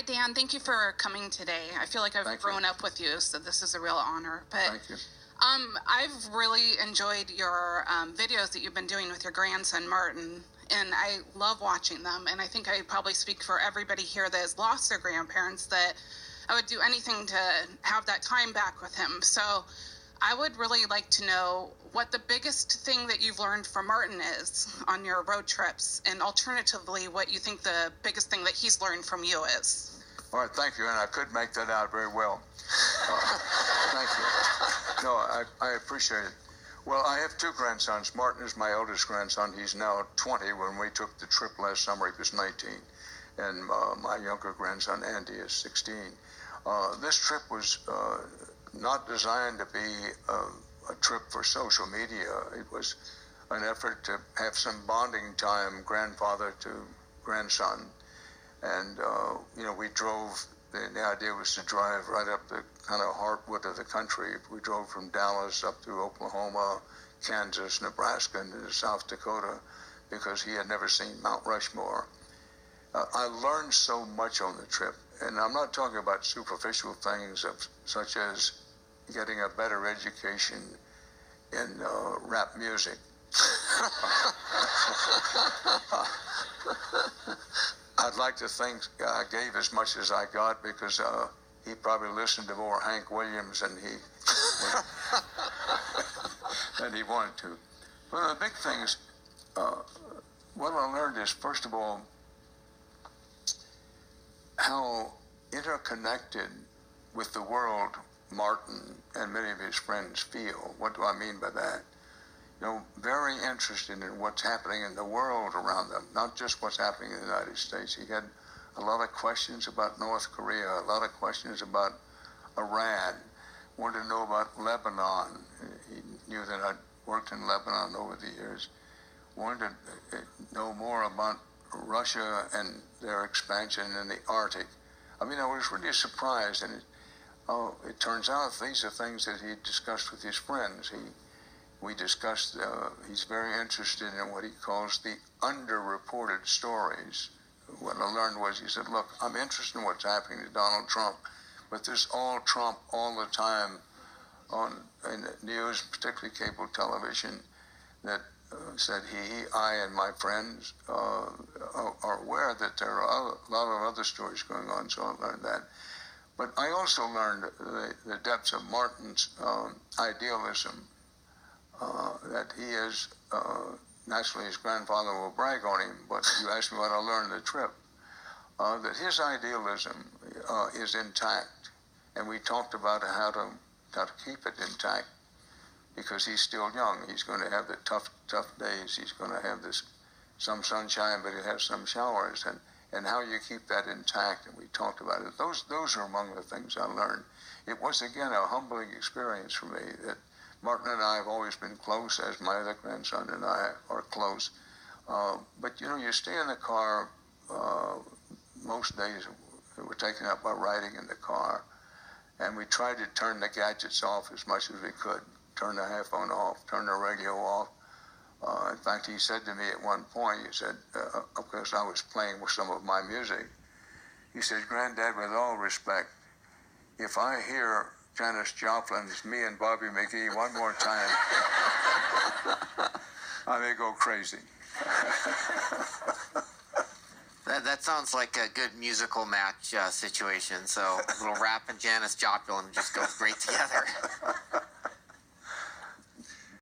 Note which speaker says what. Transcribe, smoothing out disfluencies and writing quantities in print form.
Speaker 1: Dan. Thank you for coming today. I feel like I've grown up with you, so this is a real honor. But
Speaker 2: thank you.
Speaker 1: I've really enjoyed your videos that you've been doing with your grandson, Martin, and I love watching them. And I think I probably speak for everybody here that has lost their grandparents, that I would do anything to have that time back with him. So I would really like to know what the biggest thing that you've learned from Martin is on your road trips, and alternatively, what you think the biggest thing that he's learned from you is.
Speaker 2: All right, thank you, and I could make that out very well. Thank you. No, I appreciate it. Well, I have two grandsons. Martin is my eldest grandson. He's now 20. When we took the trip last summer, he was 19. And my younger grandson, Andy, is 16. This trip was not designed to be a trip for social media. It was an effort to have some bonding time, grandfather to grandson. And, we drove, the idea was to drive right up the kind of heartwood of the country. We drove from Dallas up through Oklahoma, Kansas, Nebraska, and into South Dakota, because he had never seen Mount Rushmore. I learned so much on the trip, and I'm not talking about superficial things such as getting a better education in rap music. I'd like to think I gave as much as I got, because he probably listened to more Hank Williams than he wanted to. One of the big things, what I learned is, first of all, how interconnected with the world Martin and many of his friends feel. What do I mean by that? Very interested in what's happening in the world around them, not just what's happening in the United States. He had a lot of questions about North Korea, a lot of questions about Iran, wanted to know about Lebanon. He knew that I'd worked in Lebanon over the years. Wanted to know more about Russia and their expansion in the Arctic. I was really surprised, and it turns out these are things that he discussed with his friends. We discussed, he's very interested in what he calls the underreported stories. What I learned was, he said, look, I'm interested in what's happening to Donald Trump, but there's all Trump all the time in the news, particularly cable television, that said I and my friends are aware that there are a lot of other stories going on, so I learned that. But I also learned the depths of Martin's idealism, that he is, naturally his grandfather will brag on him, but you asked me what I learned on the trip, that his idealism is intact, and we talked about how to keep it intact, because he's still young. He's going to have the tough days. He's going to have some sunshine, but he'll have some showers, and how you keep that intact, and we talked about it. Those are among the things I learned. It was, again, a humbling experience for me, that Martin and I have always been close, as my other grandson and I are close. But, you stay in the car, most days we're taken up by riding in the car, and we tried to turn the gadgets off as much as we could, turn the iPhone off, turn the radio off. In fact, he said to me at one point, he said, of course I was playing with some of my music, he said, Granddad, with all respect, if I hear Janis Joplin's Me and Bobby McGee one more time, I may go crazy.
Speaker 3: That sounds like a good musical match situation. So a little rap and Janis Joplin just goes great together.